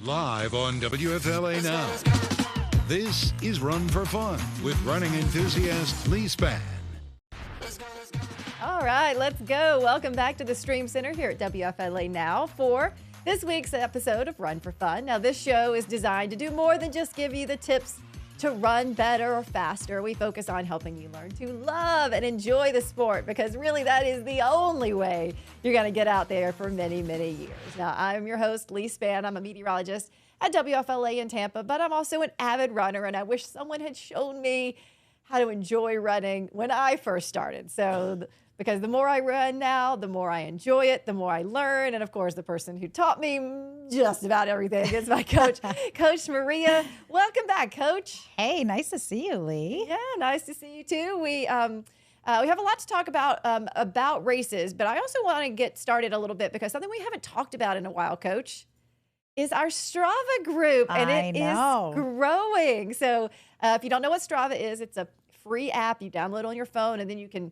Live on WFLA Now. This is Run for Fun with running enthusiast Leigh Spann. All right, let's go. Welcome back to the Stream Center here at WFLA Now for this week's episode of Run for Fun. Now, this show is designed to do more than just give you the tips to run better or faster. We focus on helping you learn to love and enjoy the sport, because really that is the only way you're going to get out there for many, many years. Now, I'm your host, Leigh Spann. I'm a meteorologist at WFLA in Tampa, but I'm also an avid runner, and I wish someone had shown me how to enjoy running when I first started. Because the more I run now, the more I enjoy it, the more I learn. And of course, the person who taught me just about everything is my coach, Coach Maria. Welcome back, Coach. Hey, nice to see you, Leigh. Yeah, nice to see you too. We have a lot to talk about races, but I also want to get started a little bit because something we haven't talked about in a while, Coach, is our Strava group, and it is growing. So if you don't know what Strava is, it's a free app you download on your phone, and then you can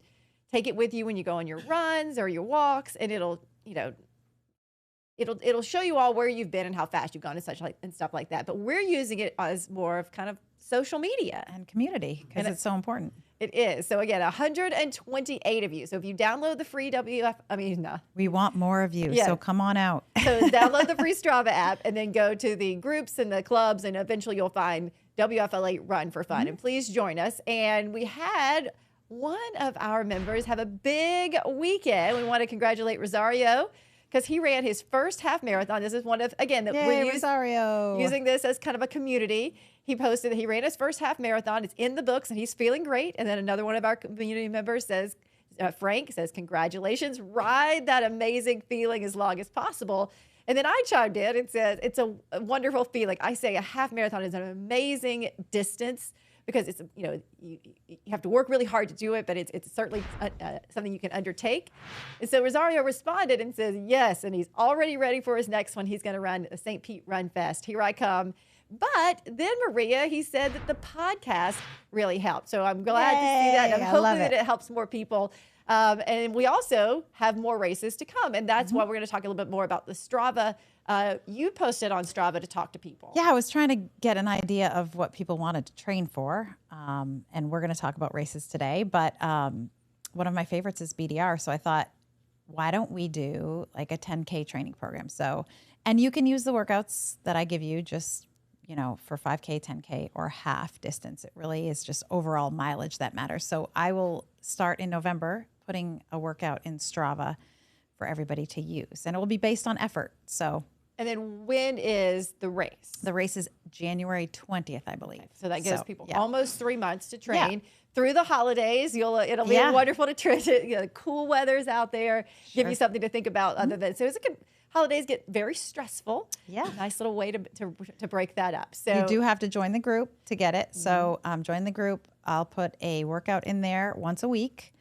take it with you when you go on your runs or your walks, and it'll show you all where you've been and how fast you've gone and stuff like that. But we're using it as more of kind of social media and community, because it's so important. It is. So again, 128 of you. So if you download the free we want more of you. Yeah. So come on out. So download the free Strava app and then go to the groups and the clubs, and eventually you'll find WFLA Run for Fun. And please join us. And we had one of our members have a big weekend. We want to congratulate Rosario because he ran his first half marathon. This is one of, again, that we're using this as kind of a community. He posted that he ran his first half marathon. It's in the books, and he's feeling great. And then another one of our community members says, Frank says, congratulations, ride that amazing feeling as long as possible. And then I chimed in and said, it's a wonderful feeling. I say a half marathon is an amazing distance, because it's, you have to work really hard to do it, but it's certainly something you can undertake. And so Rosario responded and says, yes, and he's already ready for his next one. He's going to run the St. Pete Run Fest. Here I come. But then, Maria, he said that the podcast really helped. So I'm glad to see that. I'm hoping that it helps more people. And we also have more races to come. And that's why we're going to talk a little bit more about the Strava. You posted on Strava to talk to people. Yeah, I was trying to get an idea of what people wanted to train for. And we're going to talk about races today. But one of my favorites is BDR. So I thought, why don't we do like a 10K training program? So, and you can use the workouts that I give you just, for 5K, 10K, or half distance. It really is just overall mileage that matters. So I will start in November putting a workout in Strava for everybody to use. And it will be based on effort. So. And then when is the race? The race is January 20th, I believe. So that gives people almost 3 months to train through the holidays. It'll be wonderful to train. Cool weather's out there. Give you something to think about other than. So holidays get very stressful. Yeah. Nice little way to break that up. So you do have to join the group to get it. So join the group. I'll put a workout in there once a week,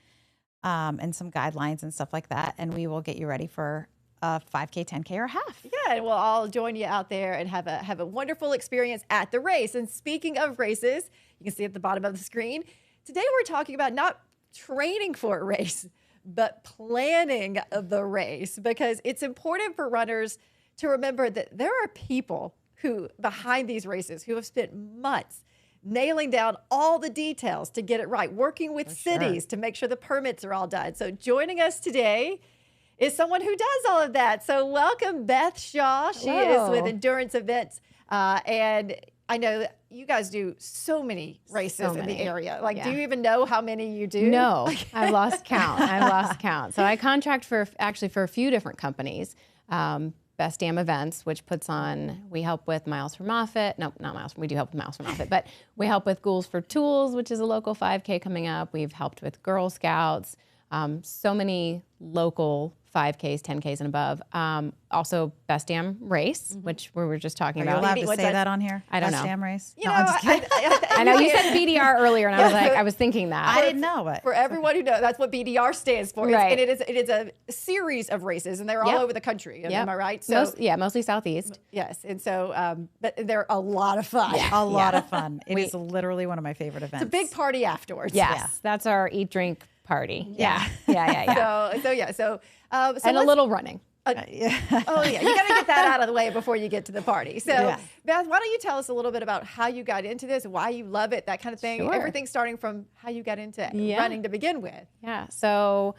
and some guidelines and stuff like that. And we will get you ready for 5K, 10K, or half. Yeah, and we'll all join you out there and have a wonderful experience at the race. And speaking of races, you can see at the bottom of the screen, today we're talking about not training for a race, but planning the race, because it's important for runners to remember that there are people who behind these races who have spent months nailing down all the details to get it right, working with cities to make sure the permits are all done. So joining us today is someone who does all of that. So welcome, Beth Shaw. She is with Endurance Events. And I know that you guys do so many races in the area. Do you even know how many you do? No, I've lost count. So I contract for a few different companies. Best Damn Events, which we help with Miles for Moffitt. No, not Miles. We do help with Miles for Moffitt, but we help with Ghouls for Tools, which is a local 5K coming up. We've helped with Girl Scouts. So many local 5Ks, 10Ks, and above. Also, Best Damn Race, which we were just talking about. Are you allowed to say that on here? I don't know. Best Damn Race? I'm just kidding. I know you said BDR earlier, and I was thinking that. I didn't know it. For everyone who knows, that's what BDR stands for. Right. And it is a series of races, and they're all over the country. Am I right? So mostly Southeast. Yes, and so but they're a lot of fun. A lot of fun. It is literally one of my favorite events. It's a big party afterwards. Yes, that's our eat, drink party. So And a little running. Oh yeah, you got to get that out of the way before you get to the party. So, Beth, why don't you tell us a little bit about how you got into this, why you love it, that kind of thing. Sure. Everything starting from how you got into running to begin with. Yeah. So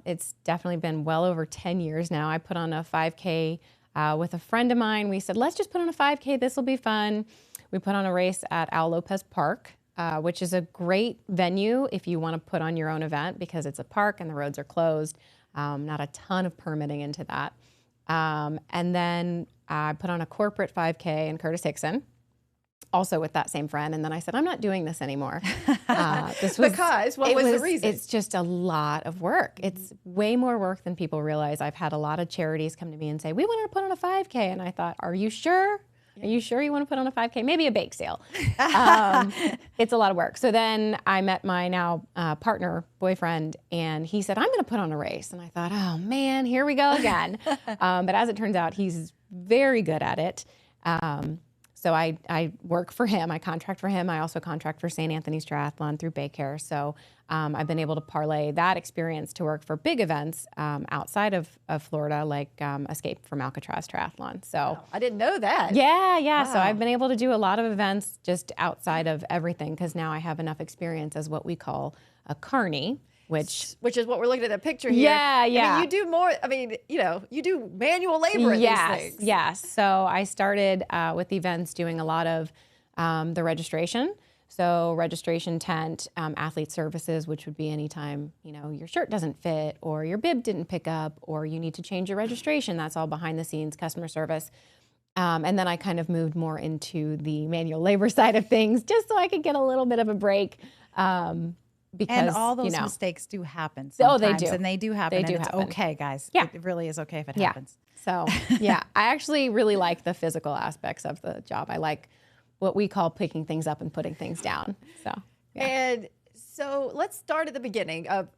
it's definitely been well over 10 years now. I put on a 5K with a friend of mine. We said, let's just put on a 5K. This will be fun. We put on a race at Al Lopez Park, which is a great venue if you want to put on your own event because it's a park and the roads are closed. Not a ton of permitting into that. And then I put on a corporate 5K in Curtis Hickson, also with that same friend. And then I said, I'm not doing this anymore. What was the reason? It's just a lot of work. It's way more work than people realize. I've had a lot of charities come to me and say, we want to put on a 5K. And I thought, are you sure? Are you sure you want to put on a 5K? Maybe a bake sale. It's a lot of work. So then I met my now partner, boyfriend, and he said, I'm going to put on a race. And I thought, oh man, here we go again. But as it turns out, he's very good at it. So I work for him. I contract for him. I also contract for St. Anthony's Triathlon through Baycare. So I've been able to parlay that experience to work for big events outside of Florida, like Escape from Alcatraz Triathlon. So wow, I didn't know that. Yeah. Wow. So I've been able to do a lot of events just outside of everything because now I have enough experience as what we call a carny. Which is what we're looking at the picture here. Yeah. I mean, you do more, you do manual labor in these things. Yes. So I started with events doing a lot of the registration. So registration tent, athlete services, which would be anytime, your shirt doesn't fit or your bib didn't pick up or you need to change your registration. That's all behind the scenes customer service. And then I kind of moved more into the manual labor side of things just so I could get a little bit of a break. Because, and all those mistakes do happen sometimes. Oh, they do. And they do happen. They do and it's happen. okay, guys. Yeah. It really is okay if it happens. So, I actually really like the physical aspects of the job. I like what we call picking things up and putting things down. So, And so let's start at the beginning of,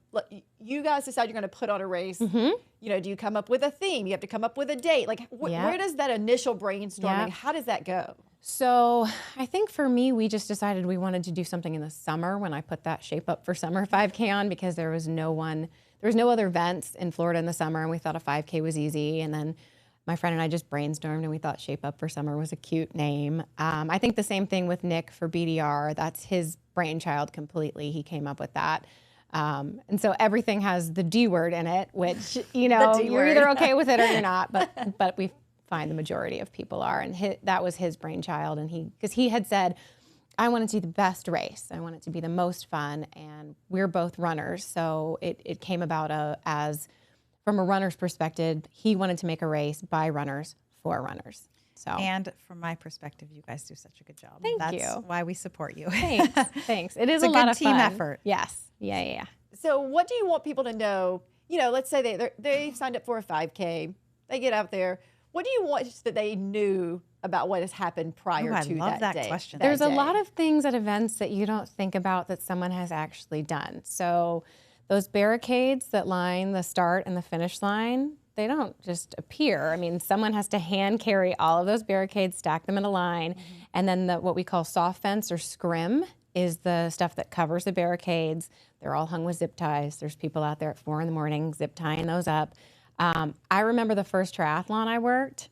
you guys decide you're going to put on a race. Do you come up with a theme? You have to come up with a date. Like, where does that initial brainstorming, how does that go? So I think for me, we just decided we wanted to do something in the summer when I put that Shape Up for Summer 5K on because there was no other events in Florida in the summer and we thought a 5K was easy. And then my friend and I just brainstormed and we thought Shape Up for Summer was a cute name. I think the same thing with Nick for BDR. That's his brainchild completely. He came up with that. And so everything has the D word in it, which, you're either okay with it or you're not, but we find the majority of people are. And that was his brainchild. And because he had said, I want it to be the best race. I want it to be the most fun. And we're both runners. So it came about as from a runner's perspective, he wanted to make a race by runners for runners. So, and from my perspective, you guys do such a good job. Thank you. That's why we support you. Thanks. It is it's a lot good of team fun. effort. Yes. Yeah. So what do you want people to know? Let's say they signed up for a 5K. They get out there. What do you want that they knew about what has happened prior to that day? I love that question. There's a lot of things at events that you don't think about that someone has actually done. So those barricades that line the start and the finish line, they don't just appear. I mean, someone has to hand carry all of those barricades, stack them in a line, and then what we call soft fence or scrim is the stuff that covers the barricades. They're all hung with zip ties. There's people out there at 4 a.m. zip tying those up. I remember the first triathlon I worked,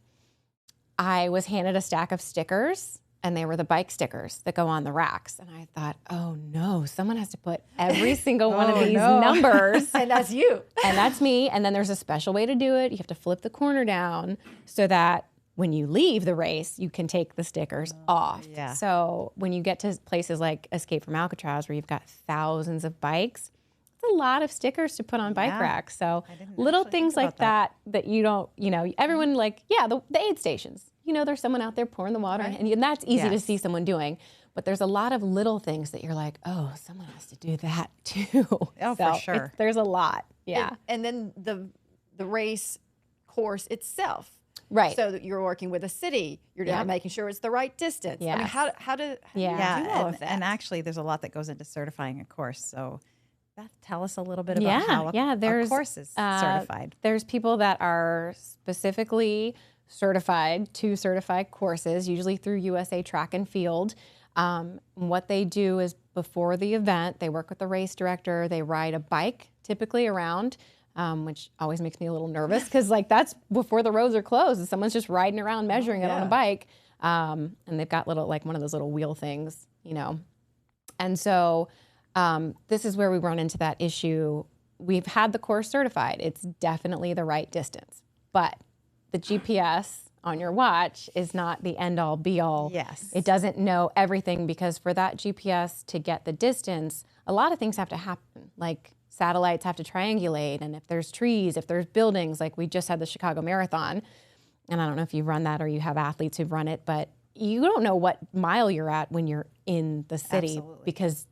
I was handed a stack of stickers and they were the bike stickers that go on the racks. And I thought, oh no, someone has to put every single one of these numbers. And that's you. And that's me. And then there's a special way to do it. You have to flip the corner down so that when you leave the race, you can take the stickers off. Yeah. So when you get to places like Escape from Alcatraz, where you've got thousands of bikes, it's a lot of stickers to put on bike racks. So little things like that you don't, everyone the aid stations, there's someone out there pouring the water and that's easy to see someone doing. But there's a lot of little things that you're like, oh, someone has to do that too. Oh, for sure. There's a lot. Yeah. And then the race course itself. Right. So that you're working with a city, you're making sure it's the right distance. Yes. I mean, how do you do all of that? And actually, there's a lot that goes into certifying a course. So, Beth, tell us a little bit about how a course is certified. There's people that are specifically certified to certify courses, usually through USA Track and Field. What they do is before the event, they work with the race director. They ride a bike, typically around. which always makes me a little nervous because like that's before the roads are closed and someone's just riding around measuring it on a bike. And they've got little, like one of those little wheel things, you know. And so this is where we run into that issue. We've had the course certified. It's definitely the right distance, but the GPS on your watch is not the end all be all. Yes. It doesn't know everything because for that GPS to get the distance, a lot of things have to happen. Like satellites have to triangulate, and if there's trees, if there's buildings, like we just had the Chicago Marathon, and I don't know if you run that or you have athletes who've run it, but you don't know what mile you're at when you're in the city because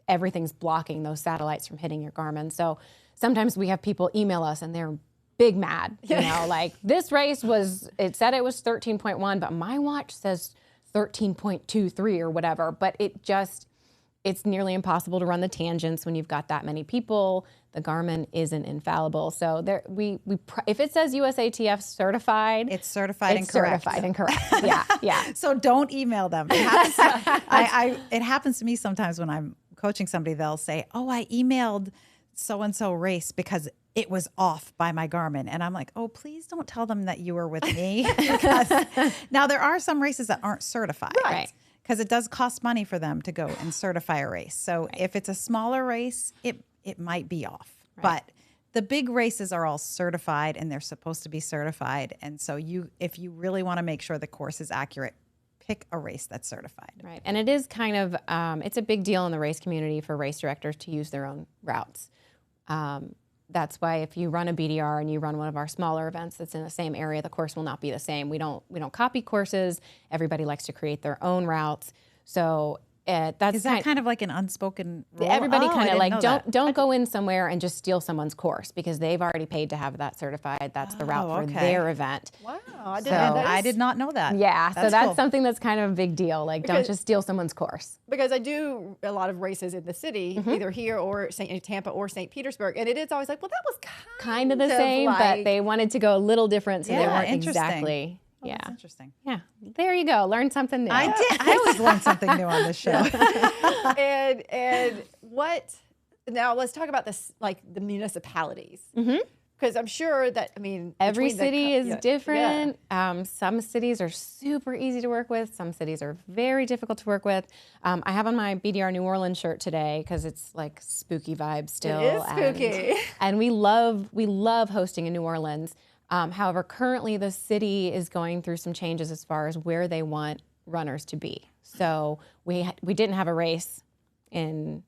everything's blocking those satellites from hitting your Garmin. So sometimes we have people email us and they're big mad, you know, like this race it said it was 13.1, but my watch says 13.23 or whatever. But it's nearly impossible to run the tangents when you've got that many people. The Garmin isn't infallible. So if it says USATF certified, it's certified and correct. Certified and correct. Yeah. So don't email them. It happens to me sometimes when I'm coaching somebody. They'll say, "Oh, I emailed so-and-so race because it was off by my Garmin." And I'm like, "Oh, please don't tell them that you were with me." Because now there are some races that aren't certified. Right. Because it does cost money for them to go and certify a race. So if it's a smaller race, it might be off. Right. But the big races are all certified and they're supposed to be certified. And so if you really want to make sure the course is accurate, pick a race that's certified. Right. And it is kind of, it's a big deal in the race community for race directors to use their own routes. That's why if you run a BDR and you run one of our smaller events that's in the same area, the course will not be the same. We don't copy courses. Everybody likes to create their own routes. So is that kind of like an unspoken rule? Everybody kind of like don't go in somewhere and just steal someone's course because they've already paid to have that certified. That's the route for their event. Wow, I did not know that. Yeah, so that's cool. Something that's kind of a big deal. Like don't just steal someone's course. Because I do a lot of races in the city, either here or Tampa or St. Petersburg, and it is always like, well, that was kind of the same, but they wanted to go a little different, so they weren't exactly. Oh, that's interesting. Yeah. There you go. Learn something new. I did. I always learn something new on this show. and what, now let's talk about this, like the municipalities. Because I'm sure that, every city is different. Yeah. Some cities are super easy to work with. Some cities are very difficult to work with. I have on my BDR New Orleans shirt today because it's like spooky vibes still. It is spooky. And we love hosting in New Orleans. However, currently the city is going through some changes as far as where they want runners to be. So we didn't have a race in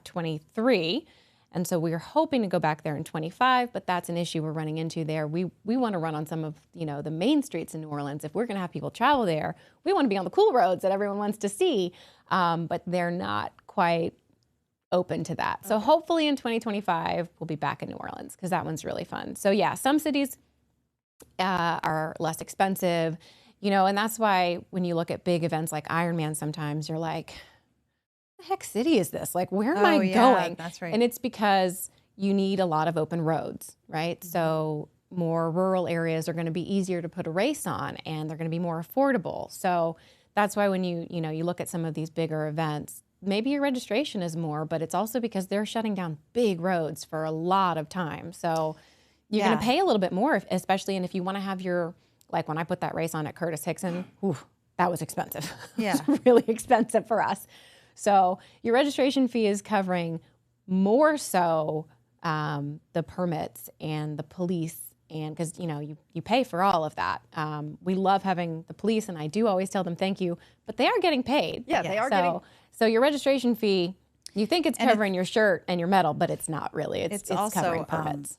23, and so we were hoping to go back there in 25, but that's an issue we're running into there. We want to run on some of the main streets in New Orleans. If we're going to have people travel there, we want to be on the cool roads that everyone wants to see, but they're not quite open to that. So hopefully in 2025 we'll be back in New Orleans because that one's really fun. So yeah, some cities are less expensive, and that's why when you look at big events like Ironman, sometimes you're like, what the heck city is this? Like, where am I going? That's right. And it's because you need a lot of open roads, right? So more rural areas are going to be easier to put a race on and they're going to be more affordable. So that's why when you look at some of these bigger events, maybe your registration is more, but it's also because they're shutting down big roads for a lot of time. So you're going to pay a little bit more, especially, and if you want to have like when I put that race on at Curtis Hickson, that was expensive. Yeah. It was really expensive for us. So your registration fee is covering more so the permits and the police, and because you pay for all of that. We love having the police, and I do always tell them thank you, but they are getting paid. Yeah, they are So your registration fee, you think it's covering your shirt and your medal, but it's not really. It's also covering permits.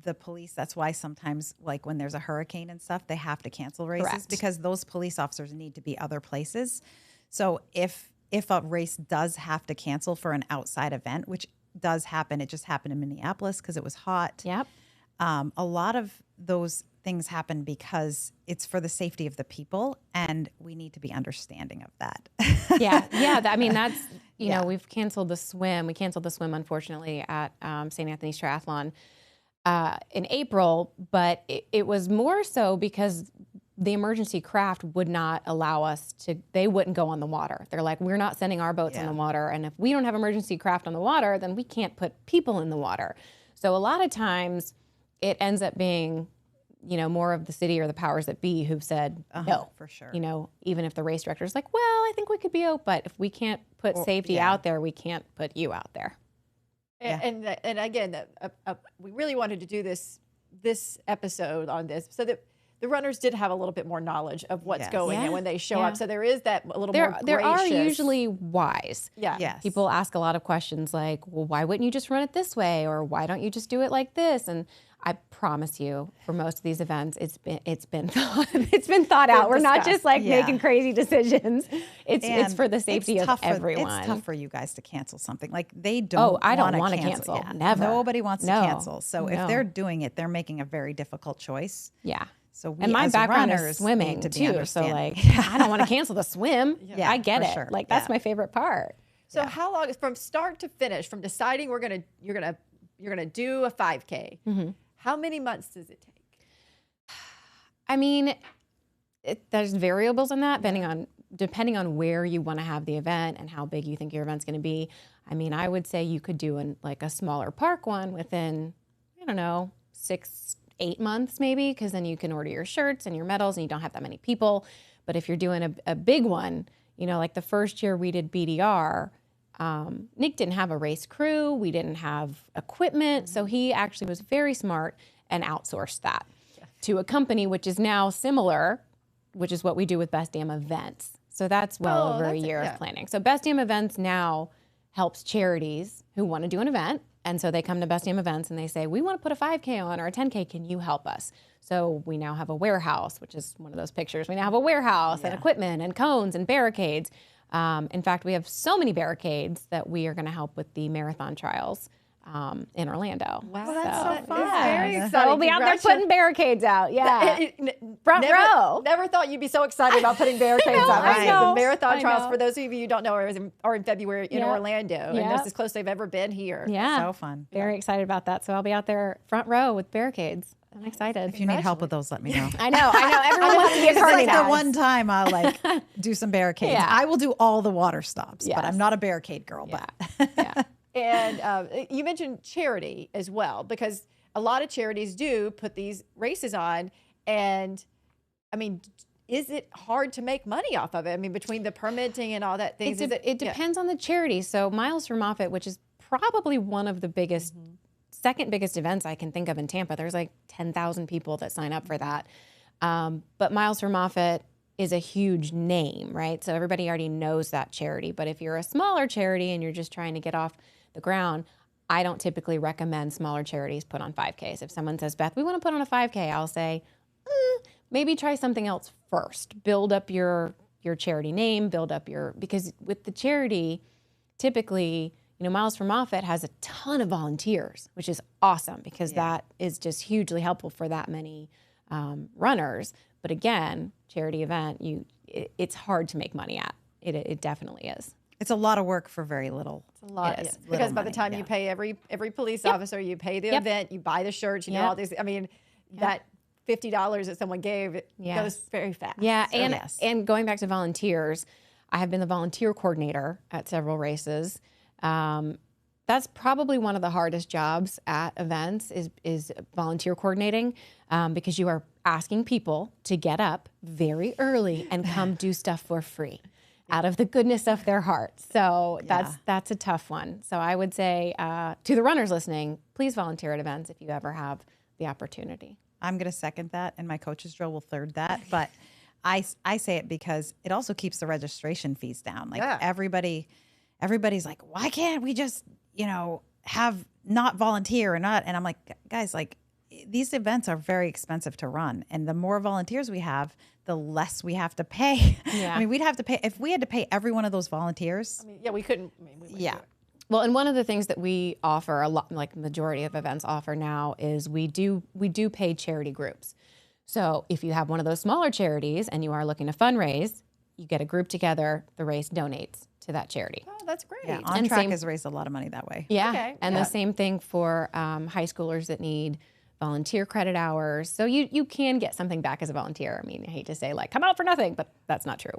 The police, that's why sometimes, like when there's a hurricane and stuff, they have to cancel races. Correct. Because those police officers need to be other places. So if a race does have to cancel for an outside event, which does happen, it just happened in Minneapolis because it was hot. Yep. A lot of those things happen because it's for the safety of the people, and we need to be understanding of that. Yeah. That's, we've canceled the swim. We canceled the swim, unfortunately, at St. Anthony's Triathlon in April, but it was more so because the emergency craft would not allow us they wouldn't go on the water. They're like, we're not sending our boats on the water. And if we don't have emergency craft on the water, then we can't put people in the water. So a lot of times it ends up being, more of the city or the powers that be who've said no. For sure. Even if the race director's like, well, I think we could be out, but if we can't put safety out there, we can't put you out there. And again, we really wanted to do this episode on this so that the runners did have a little bit more knowledge of what's going on when they show up. So there is that a little more gracious. There are usually whys. Yeah. Yes. People ask a lot of questions like, well, why wouldn't you just run it this way? Or why don't you just do it like this? And I promise you, for most of these events, it's been thought out. We're not just making crazy decisions. It's for the safety of everyone. It's tough for you guys to cancel something. Like they don't. Oh, I don't want to cancel. Yeah. Never. Nobody wants to cancel. So if they're doing it, they're making a very difficult choice. Yeah. So we, and my as background runners, is swimming need to too. So I don't want to cancel the swim. I get it. Sure. Like that's my favorite part. So how long from start to finish, from deciding you're gonna do a 5K? Mm-hmm. How many months does it take? I mean, there's variables in that depending on where you want to have the event and how big you think your event's going to be. I mean, I would say you could do a smaller park one within, 6-8 months maybe, because then you can order your shirts and your medals and you don't have that many people. But if you're doing a big one, like the first year we did BDR, Nick didn't have a race crew. We didn't have equipment. So he actually was very smart and outsourced that to a company, which is now similar, which is what we do with Best Damn Events. So that's over a year of planning. So Best Damn Events now helps charities who want to do an event. And so they come to Best Damn Events and they say, we want to put a 5K on or a 10K. Can you help us? So we now have a warehouse, which is one of those pictures. We now have a warehouse and equipment and cones and barricades. In fact, we have so many barricades that we are going to help with the marathon trials in Orlando. Wow, Well, that's so fun. It's very exciting. So we'll be out there putting barricades out. Yeah. Front row. Never thought you'd be so excited about putting barricades out. I know. The marathon I trials, know. for those of you who don't know, are in February in Orlando. And Yeah. that's as close as they've ever been here. Yeah. So fun. Very excited about that. So I'll be out there front row with barricades. I'm excited. If you need help with those, let me know. I know. Everyone wants to be a It's part like of that. the one time I'll do some barricades. Yeah. I will do all the water stops, but Yes. I'm not a barricade girl. Yeah. But Yeah. And you mentioned charity as well, because a lot of charities do put these races on. And I mean, is it hard to make money off of it? I mean, between the permitting and all that things, It depends on the charity. So Miles for Moffitt, which is probably one of the biggest, second biggest events I can think of in Tampa. There's like 10,000 people that sign up for that. But Miles for Moffitt is a huge name, right? So everybody already knows that charity. But if you're a smaller charity and you're just trying to get off the ground, I don't typically recommend smaller charities put on 5Ks. If someone says, Beth, we want to put on a 5K, I'll say, maybe try something else first. Build up your charity name, because with the charity, typically, Miles for Moffitt has a ton of volunteers, which is awesome because that is just hugely helpful for that many runners. But again, charity event, it's hard to make money at. It definitely is. it's a lot of work for very little. It's a lot. It is. Because Little by the money, time yeah. you pay every police officer, you pay the event, you buy the shirts, you know, all these. I mean, that $50 that someone gave goes very fast. Yeah, So, and going back to volunteers, I have been the volunteer coordinator at several races. That's probably one of the hardest jobs at events is volunteer coordinating, because you are asking people to get up very early and come do stuff for free out of the goodness of their hearts. So that's a tough one. So I would say to the runners listening, please volunteer at events if you ever have the opportunity. I'm going to second that, and my coach's drill will third that. But I say it because it also keeps the registration fees down. Like everybody's like, why can't we just, have not volunteer or not? And I'm like, guys, like these events are very expensive to run. And the more volunteers we have, the less we have to pay. Yeah. I mean, we'd have to pay, if we had to pay every one of those volunteers. we couldn't. We wouldn't do it. Well, and one of the things that we offer a lot, like majority of events offer now, is we do pay charity groups. So if you have one of those smaller charities and you are looking to fundraise, you get a group together, the race donates to that charity. Oh, that's great. Yeah, On And Track same- has raised a lot of money that way. Yeah, Okay, and the same thing for high schoolers that need volunteer credit hours. So you can get something back as a volunteer. I mean, I hate to say like come out for nothing, but that's not true.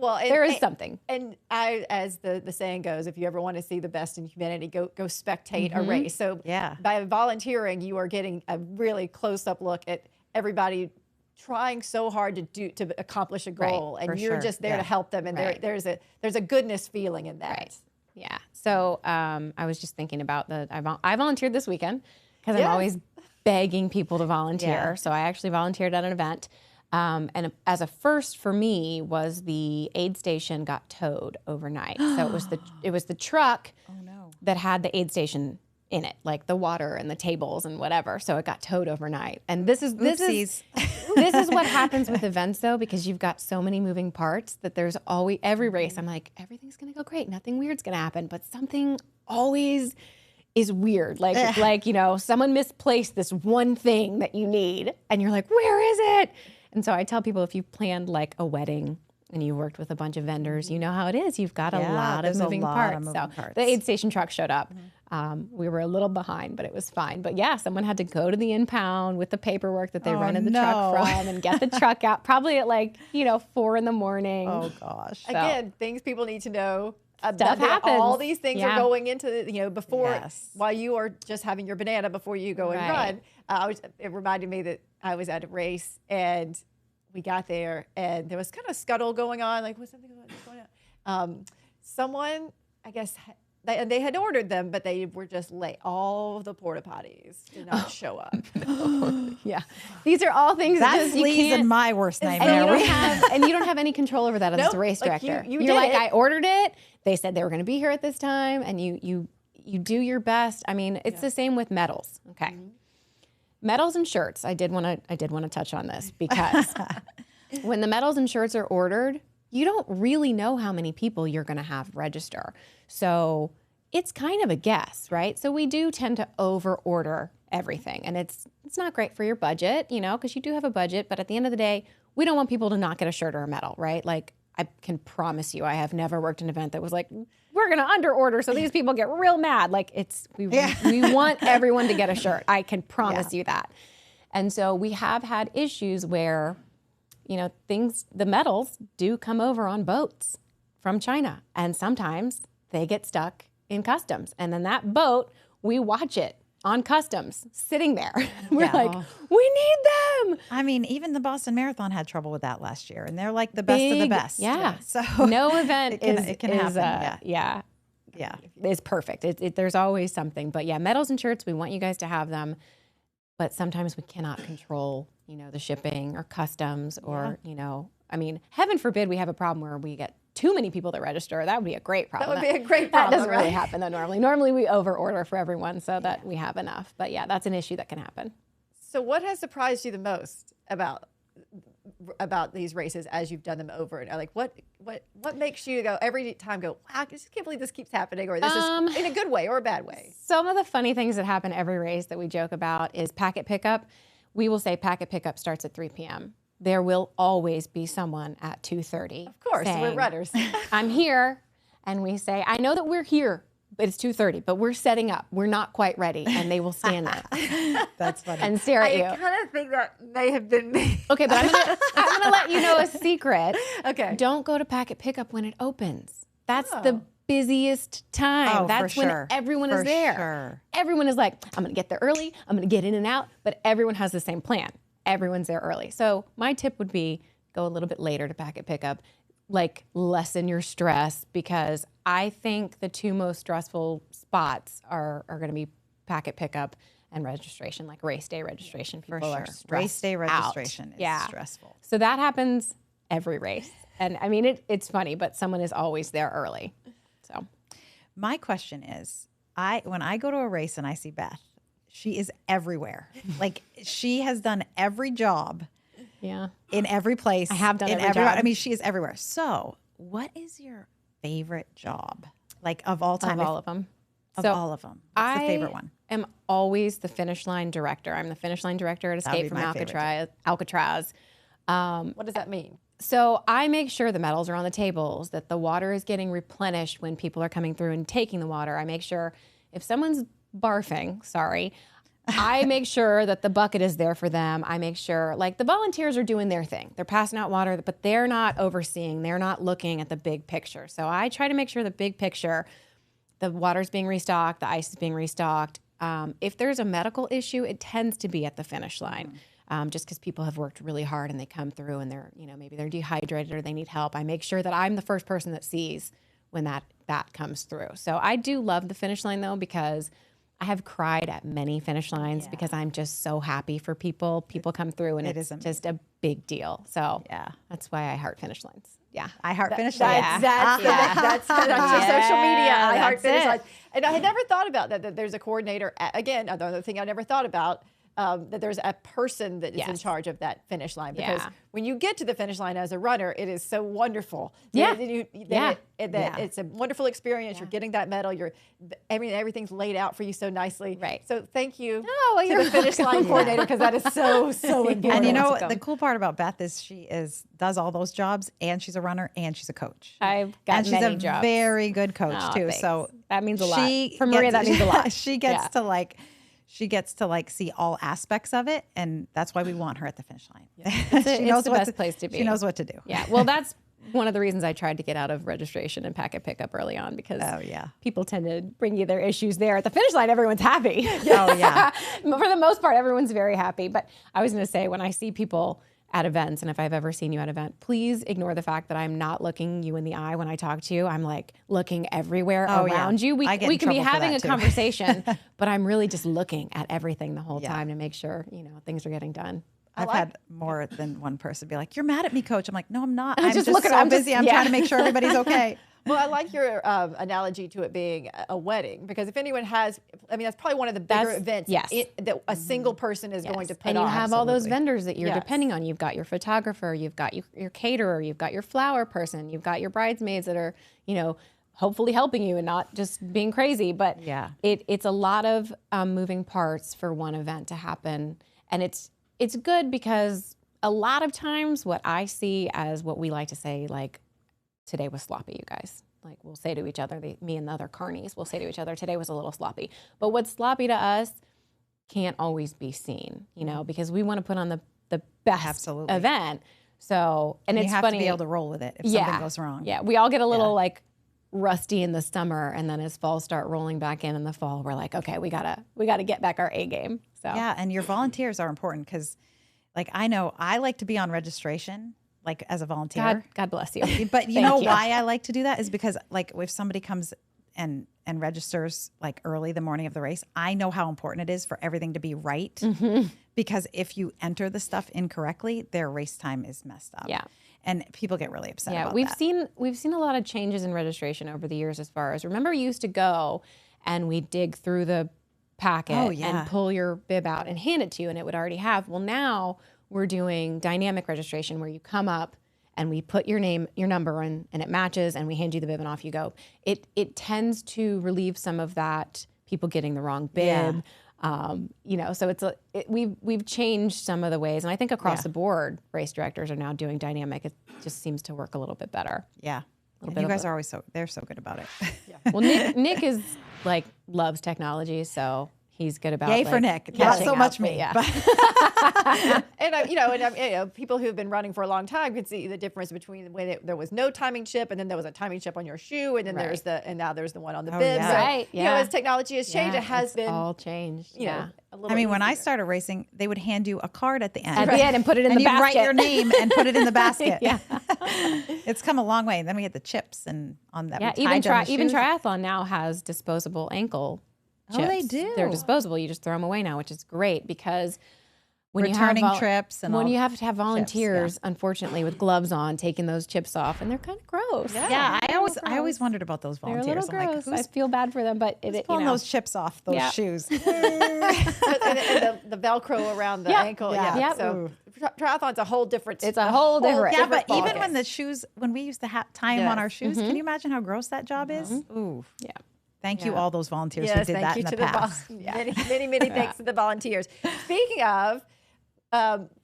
Well, there is something. And as the saying goes, if you ever want to see the best in humanity, go spectate a race. So by volunteering, you are getting a really close up look at everybody trying so hard to accomplish a goal, and you're just there to help them. And there's a goodness feeling in that. Right. Yeah. So I was just thinking about I volunteered this weekend because I'm always begging people to volunteer. Yeah. So I actually volunteered at an event. And as a first for me was the aid station got towed overnight. So it was the truck that had the aid station in it, like the water and the tables and whatever. So it got towed overnight. And this is what happens with events though, because you've got so many moving parts that there's always every race. I'm like, everything's gonna go great, nothing weird's gonna happen, but something always is weird. Like someone misplaced this one thing that you need, and you're like, where is it? And so I tell people, if you planned like a wedding and you worked with a bunch of vendors, you know how it is. You've got a lot of moving parts. So the aid station truck showed up. We were a little behind, but it was fine. But yeah, someone had to go to the impound with the paperwork that they rented the truck from and get the truck out, probably at 4 a.m. Oh gosh. So, again, things people need to know. Stuff happens. All these things are going into before while you are just having your banana before you go and run. It reminded me that I was at a race and we got there and there was kind of scuttle going on, like what's going on? Someone, I guess, they had ordered them, but they were just late. All of the porta potties did not show up. Yeah, these are all things that's Leigh's and my worst nightmare. And you don't have any control over that as the race director. You're like, I ordered it. They said they were going to be here at this time, and you do your best. I mean, it's the same with medals. Okay, medals and shirts. I did want to touch on this because when the medals and shirts are ordered, you don't really know how many people you're going to have register. So it's kind of a guess, right? So we do tend to over order everything, and it's not great for your budget, because you do have a budget. But at the end of the day, we don't want people to not get a shirt or a medal, right? Like, I can promise you, I have never worked an event that was like, we're going to under order so these people get real mad. Like we want everyone to get a shirt. I can promise you that. And so we have had issues where, the medals do come over on boats from China, and sometimes they get stuck in customs. And then that boat, we watch it on customs sitting there. We're like, we need them. I mean, even the Boston Marathon had trouble with that last year, and they're like the best of the best. Yeah. So no event it can happen. It's perfect. There's always something. But yeah, medals and shirts, we want you guys to have them. But sometimes we cannot control, the shipping or customs or, I mean, heaven forbid we have a problem where we get too many people that register. That would be a great problem. That would be a great problem. That doesn't really happen though normally. Normally we over order for everyone so that we have enough. But yeah, that's an issue that can happen. So what has surprised you the most about these races as you've done them over and like what makes you every time wow, I just can't believe this keeps happening, or this is in a good way or a bad way? Some of the funny things that happen every race that we joke about is packet pickup. We will say packet pickup starts at 3 p.m. There will always be someone at 2:30. Of course, saying, we're runners. I'm here, and we say, I know that we're here, but it's 2:30, but we're setting up. We're not quite ready, and they will stand there. That's funny. And stare at you. I kind of think that may have been me. Okay, but I'm gonna let you know a secret. Okay. Don't go to packet pickup when it opens. That's the busiest time. That's when everyone is there. Sure. Everyone is like, I'm gonna get there early. I'm gonna get in and out, but everyone has the same plan. Everyone's there early. So my tip would be go a little bit later to packet pickup. Like, lessen your stress, because I think the two most stressful spots are going to be packet pickup and registration, like race day registration. People are stressed Race day registration out. is stressful. So that happens every race. And I mean, it's funny, but someone is always there early. So my question is, when I go to a race and I see Beth, she is everywhere. Like, she has done every job. Yeah. In every place. I have done every job. I mean, she is everywhere. So what is your favorite job? Like, of all time? Of all of them. Of all of them. What's the favorite one? I am always the finish line director. I'm the finish line director at Escape from Alcatraz. What does that mean? So I make sure the medals are on the tables, that the water is getting replenished when people are coming through and taking the water. I make sure if someone's barfing, I make sure that the bucket is there for them. I make sure, like, the volunteers are doing their thing. They're passing out water, but they're not overseeing. They're not looking at the big picture. So I try to make sure the big picture, the water's being restocked, the ice is being restocked. If there's a medical issue, it tends to be at the finish line. Just because people have worked really hard and they come through and they're, maybe they're dehydrated or they need help. I make sure that I'm the first person that sees when that comes through. So I do love the finish line, though, because I have cried at many finish lines because I'm just so happy for people. People come through and it's just a big deal. So that's why I heart finish lines. Yeah. I heart finish lines. That's your social media. I heart finish lines. And I had never thought about that there's a coordinator. Again, another thing I never thought about, that there's a person that is in charge of that finish line. Because when you get to the finish line as a runner, it is so wonderful. It's a wonderful experience. You're getting that medal. Everything's laid out for you so nicely. Right. So thank you to the finish line coordinator, because that is so important. And the cool part about Beth is she does all those jobs, and she's a runner and she's a coach. I've got many jobs. She's a very good coach too. Thanks. So that means a lot. For Maria, that means a lot. She gets to see all aspects of it, and that's why we want her at the finish line. It's the best place to be. She knows what to do. Yeah. Well, that's one of the reasons I tried to get out of registration and packet pickup early on, because people tend to bring you their issues there. At the finish line, everyone's happy. Oh, yeah. For the most part, everyone's very happy. But I was going to say, when I see people at events, and if I've ever seen you at an event, please ignore the fact that I'm not looking you in the eye when I talk to you. I'm like looking everywhere around you. We can be having a conversation, but I'm really just looking at everything the whole time to make sure, things are getting done. I've had more than one person be like, "You're mad at me, coach." I'm like, "No, I'm not. I'm just so busy. I'm trying to make sure everybody's okay." Well, I like your analogy to it being a wedding, because if anyone has, that's probably one of the bigger events that a single person is going to put on. And you have all those vendors that you're depending on. You've got your photographer, you've got your caterer, you've got your flower person, you've got your bridesmaids that are, hopefully helping you and not just being crazy. But it's a lot of moving parts for one event to happen. And it's good, because a lot of times what I see as what we like to say, like, today was sloppy, you guys. Like, we'll say to each other, me and the other carnies will say to each other, today was a little sloppy. But what's sloppy to us can't always be seen, because we want to put on the best event. So, and it's you have funny. to be able to roll with it if something goes wrong. Yeah, we all get a little rusty in the summer, and then as fall start rolling back in the fall, we're like, okay, we gotta get back our A game. So yeah, and your volunteers are important, because, like, I know I like to be on registration, like, as a volunteer. God bless you. But you know why I like to do that is because, like, if somebody comes and registers like early the morning of the race, I know how important it is for everything to be right. Mm-hmm. Because if you enter the stuff incorrectly, their race time is messed up. Yeah. And people get really upset about that. We've seen a lot of changes in registration over the years, as far as, remember, we used to go and we dig through the packet and pull your bib out and hand it to you, and it would already have. Well, now we're doing dynamic registration, where you come up and we put your name, your number in, and it matches, and we hand you the bib and off you go. It tends to relieve some of that, people getting the wrong bib. So we've changed some of the ways, and I think across the board, race directors are now doing dynamic. It just seems to work a little bit better. Yeah. And you guys are always they're so good about it. Yeah. Well, Nick is loves technology, so he's good about. Yay for Nick. Not so much me. Yeah. And people who've been running for a long time can see the difference between when there was no timing chip, and then there was a timing chip on your shoe, and then now there's the one on the bib. Yeah. So, right. Yeah. As technology has changed, it has been all changed. A little easier. When I started racing, they would hand you a card at the end. And put it in the basket. And you'd write your name and put it in the basket. Yeah. It's come a long way. And then we had the chips and on that. Yeah. Even triathlon now has disposable ankle chips. Oh, they do. They're disposable. You just throw them away now, which is great, because when returning trips and when all you have to have volunteers, unfortunately, with gloves on, taking those chips off, and they're kind of gross. Yeah, I always wondered about those volunteers. They're a little gross. I feel bad for them, but who's pulling those chips off those shoes? and the Velcro around the ankle. Yeah. So triathlon's a whole different. It's a whole different. Yeah, but even when the shoes, when we used to tie them on our shoes, can you imagine how gross that job is? Ooh. Yeah. Thank you, all those volunteers who did that in the past. Many thanks to the volunteers. Speaking of,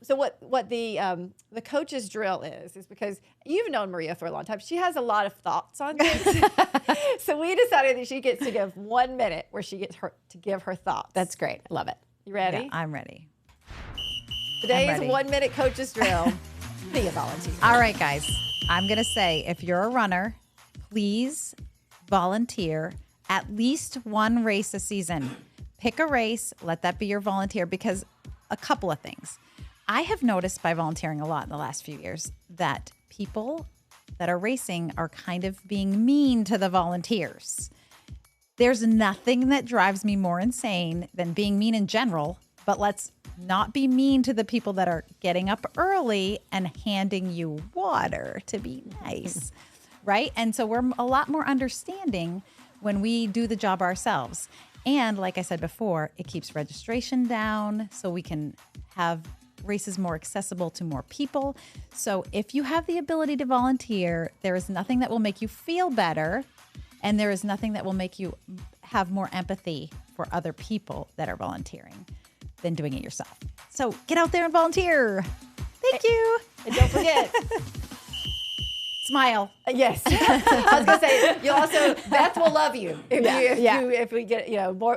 so what the coach's drill is because you've known Maria for a long time. She has a lot of thoughts on things. So we decided that she gets to give 1 minute where she gets to give her thoughts. That's great. I love it. You ready? Yeah, I'm ready. Today's ready. 1 minute coach's drill. Be a volunteer. All right, guys. I'm going to say if you're a runner, please volunteer at least one race a season. Pick a race, let that be your volunteer, because a couple of things. I have noticed by volunteering a lot in the last few years that people that are racing are kind of being mean to the volunteers. There's nothing that drives me more insane than being mean in general, but let's not be mean to the people that are getting up early and handing you water to be nice, right? And so we're a lot more understanding when we do the job ourselves. And like I said before, it keeps registration down so we can have races more accessible to more people. So if you have the ability to volunteer, there is nothing that will make you feel better, and there is nothing that will make you have more empathy for other people that are volunteering than doing it yourself. So get out there and volunteer. Thank you. And don't forget, Smile. yes. I was gonna say you also Beth will love you if we get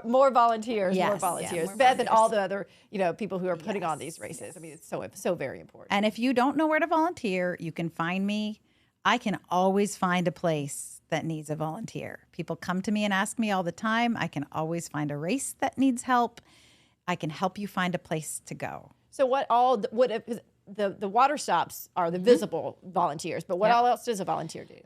more volunteers, Yes. more Yeah, volunteers. more Beth and all volunteers. the other people who are putting on these races. I mean, it's so very important. And if you don't know where to volunteer, you can find me. I can always find a place that needs a volunteer. People come to me and ask me all the time. I can always find a race that needs help. I can help you find a place to go. So the water stops are the visible volunteers, but what Yep. all else does a volunteer do?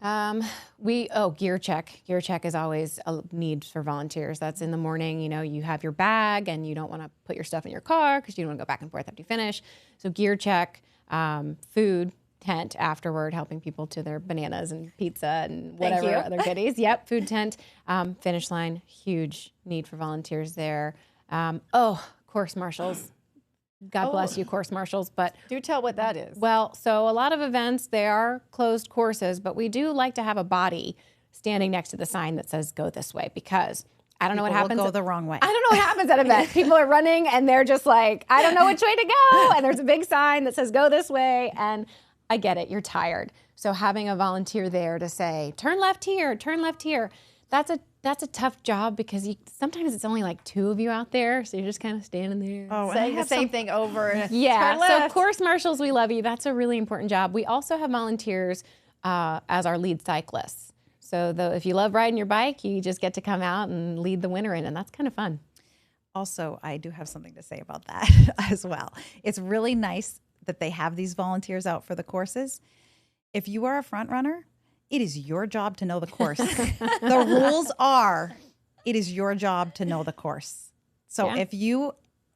Gear check. Gear check is always a need for volunteers. That's in the morning. You have your bag and you don't want to put your stuff in your car because you don't want to go back and forth after you finish. So gear check, food, tent afterward, helping people to their bananas and pizza and whatever you. other goodies. Yep, food tent, finish line, huge need for volunteers there. Course marshals. God bless you, course marshals. But Do tell what that is. well, so a lot of events, they are closed courses, but we do like to have a body standing next to the sign that says go this way, because I don't know what People will happens. go the wrong way. I don't know what happens at events. People are running and they're just like, I don't know which way to go. And there's a big sign that says go this way. And I get it, you're tired. So having a volunteer there to say, turn left here, that's a tough job, because sometimes it's only like two of you out there. So you're just kind of standing there. Oh, and I Saying the have same some- thing over. And Yeah, turn so left. course marshals, we love you. That's a really important job. We also have volunteers as our lead cyclists. So if you love riding your bike, you just get to come out and lead the winter in, and that's kind of fun. Also, I do have something to say about that as well. It's really nice that they have these volunteers out for the courses. If you are a front runner, it is your job to know the course. The rules are, it is your job to know the course. So Yeah.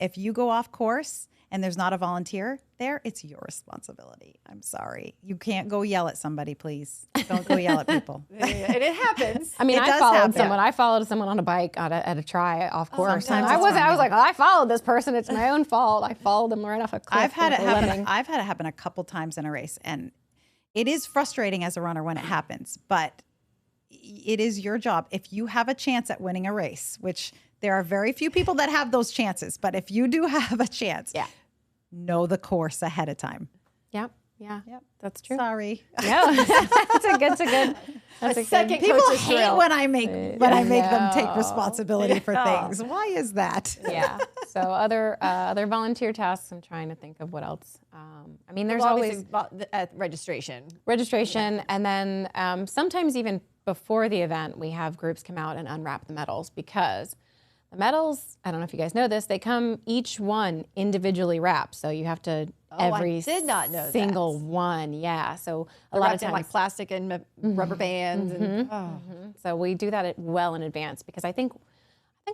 if you go off course and there's not a volunteer there, it's your responsibility. I'm sorry. You can't go yell at somebody, please. Don't go yell at people. And it happens. I mean, It I does followed happen. someone. I followed someone on a bike at a try off course. Sometimes And I it's wasn't. I fine. was like, I followed this person. It's my own fault. I followed them right off a cliff. I've had it with a happen. lemming. I've had it happen a couple times in a race, and it is frustrating as a runner when it happens, but it is your job. If you have a chance at winning a race, which there are very few people that have those chances, but if you do have a chance, Yeah. know the course ahead of time. Yep. Yeah. Yep. That's true. Sorry. No, that's a good. That's a second good. People coach's hate drill. when I make them take No. responsibility for Yeah. things. Why is that? Yeah. So other volunteer tasks. I'm trying to think of what else. I mean, there's Well, always obviously, at registration. registration, and then sometimes even before the event, we have groups come out and unwrap the medals, because the medals, I don't know if you guys know this, they come each one individually wrapped. So you have to I did not know that. single one. Yeah. So a lot of Wrapped in times, like plastic and rubber bands. And, so we do that well in advance, because I think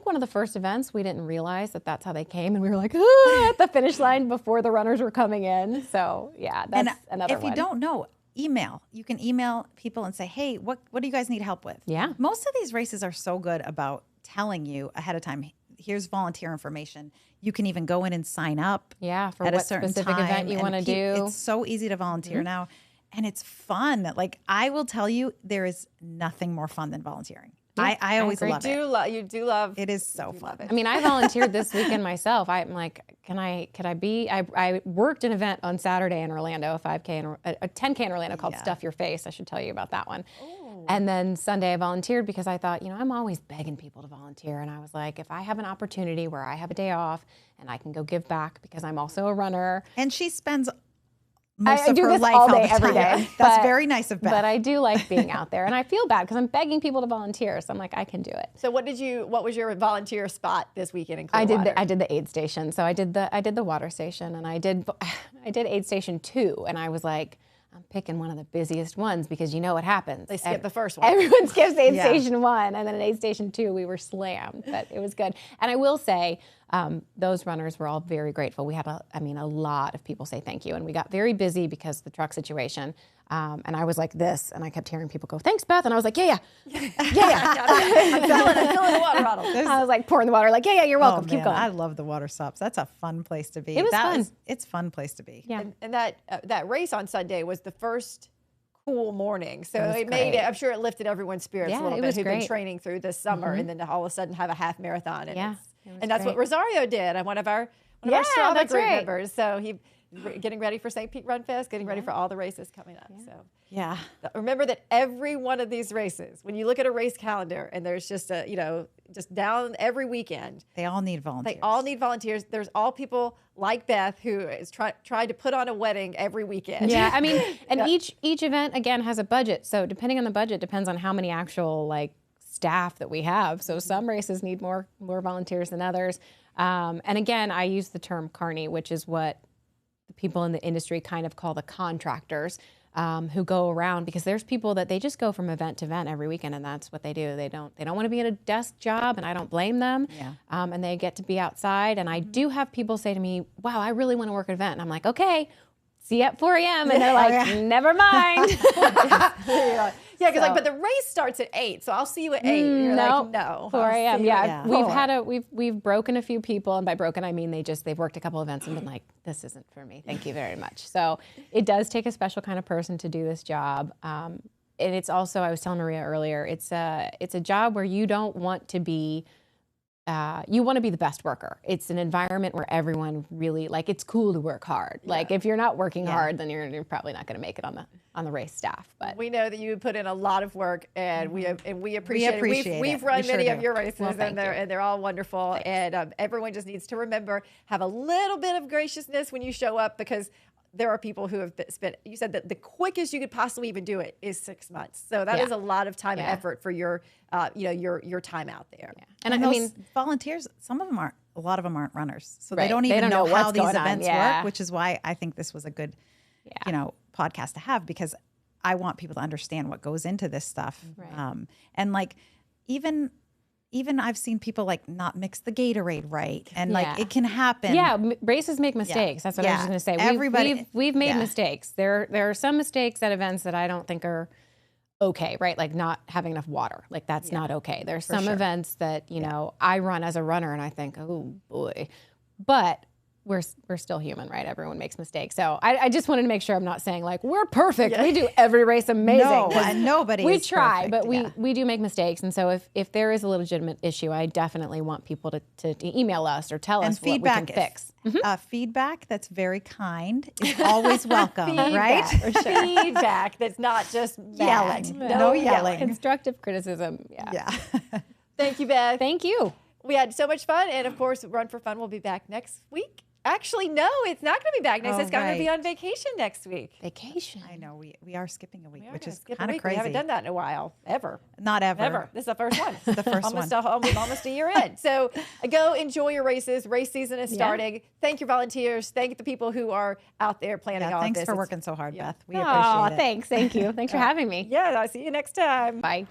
one of the first events, we didn't realize that that's how they came, and we were like at the finish line before the runners were coming in. So yeah, that's another if one. you don't know, email. You can email people and say, hey, what do you guys need help with? Yeah. Most of these races are so good about telling you ahead of time, here's volunteer information. You can even go in and sign up Yeah, for at a what certain specific time event you and want to do. It's so easy to volunteer now. And it's fun. Like, I will tell you, there is nothing more fun than volunteering. I always agree. love it. You do love. It is so fun. love it. I mean, I volunteered this weekend myself. I'm like, could I be? I worked an event on Saturday in Orlando, a 5K and a 10K in Orlando called Stuff Your Face. I should tell you about that one. And then Sunday I volunteered because I thought, I'm always begging people to volunteer. And I was like, if I have an opportunity where I have a day off and I can go give back because I'm also a runner. And she spends most I of do her this life all day, the time. every day. That's very nice of Beth. But I do like being out there. And I feel bad because I'm begging people to volunteer. So I'm like, I can do it. So what was your volunteer spot this weekend in Clearwater? I did the aid station. So I did the water station, and I did aid station 2, and I was like, I'm picking one of the busiest ones because you know what happens. They skip the first one. Everyone skips aid station 1, and then at aid station 2 we were slammed, but it was good. And I will say, those runners were all very grateful. We had a lot of people say thank you, and we got very busy because of the truck situation. And I was like this, and I kept hearing people go, "Thanks, Beth," and I was like, "Yeah." I'm filling the water bottle. I was like pouring the water, like, "Yeah, you're welcome. Keep going." I love the water stops. That's a fun place to be. It was fun. It's a fun place to be. Yeah. And that race on Sunday was the first cool morning. So was it made great. it, I'm sure it lifted everyone's spirits Yeah, a little it bit was who've been great. training through this summer and then to all of a sudden have a half marathon. And, Yeah, it was and that's what great. Rosario did. And one of our Yeah, Strava that's group right. members. So he getting ready for St. Pete Run Fest, getting ready for all the races coming up. So Yeah. remember that every one of these races, when you look at a race calendar and there's just just down every weekend, They all need volunteers. they all need volunteers. There's all people like Beth who is trying to put on a wedding every weekend. Yeah, I mean, and each event again has a budget. So depending on the budget, depends on how many actual staff that we have. So some races need more volunteers than others. And again, I use the term carny, which is what the people in the industry kind of call the contractors, who go around, because there's people that they just go from event to event every weekend, and that's what they do. They don't want to be at a desk job, and I don't blame them. Yeah. And they get to be outside. And I do have people say to me, "Wow, I really want to work an event." And I'm like, "Okay, see you at 4 a.m. And they're like, "Never mind." Yeah, because but the race starts at 8, so I'll see you at 8. And you're like, no. 4 I'll a.m. see you Yeah, at we've broken a few people, and by broken I mean they've worked a couple events and been like, "This isn't for me. Thank you very much." So it does take a special kind of person to do this job. And it's also, I was telling Maria earlier, it's a job where you don't want to be. You want to be the best worker. It's an environment where everyone really it's cool to work hard. Like if you're not working hard, then you're probably not going to make it on the race staff. But we know that you put in a lot of work, and we appreciate it. appreciate We've it. run We sure many do. of your races, Well, and they're all wonderful. And everyone just needs to remember, have a little bit of graciousness when you show up, because there are people who have spent, you said that the quickest you could possibly even do it is 6 months. So that is a lot of time and effort for your time out there. yeah. And I mean, volunteers, a lot of them aren't runners. So Right. they don't They even don't know know how what's these going on. events Yeah. work, which is why I think this was a good, podcast to have, because I want people to understand what goes into this stuff. Right. And even I've seen people not mix the Gatorade right. And Yeah. it can happen. yeah, races make mistakes. That's what I was just going to say. We've made mistakes. There are some mistakes at events that I don't think are okay, right? Like not having enough water. Like that's not okay. There's some events that, I run as a runner and I think, oh boy. But we're still human, right? Everyone makes mistakes. So I just wanted to make sure I'm not saying we're perfect. We do every race amazing. No, 'Cause nobody we is try, perfect, but yeah. we do make mistakes. And so if there is a legitimate issue, I definitely want people to email us or tell us what we can fix. Feedback that's very kind is always welcome, right? Feedback that's not just Yelling. mad. No yelling. Constructive criticism. Yeah. Thank you, Beth. Thank you. We had so much fun, and of course, Run for Fun will be back next week. Actually, no, it's not going to be back next. It's going to be on vacation next week. Vacation. I know we are skipping a week, which is Skip a kind of week. crazy. We haven't done that in a while, ever. Not ever. Ever. This is the first one. The first almost a year in. So go enjoy your races. Race season is starting. Thank your volunteers. Thank the people who are out there planning all of Thanks this. for working so hard, Beth. We Oh, appreciate it. thanks. Thank you. Thanks for having me. Yeah, I'll see you next time. Bye.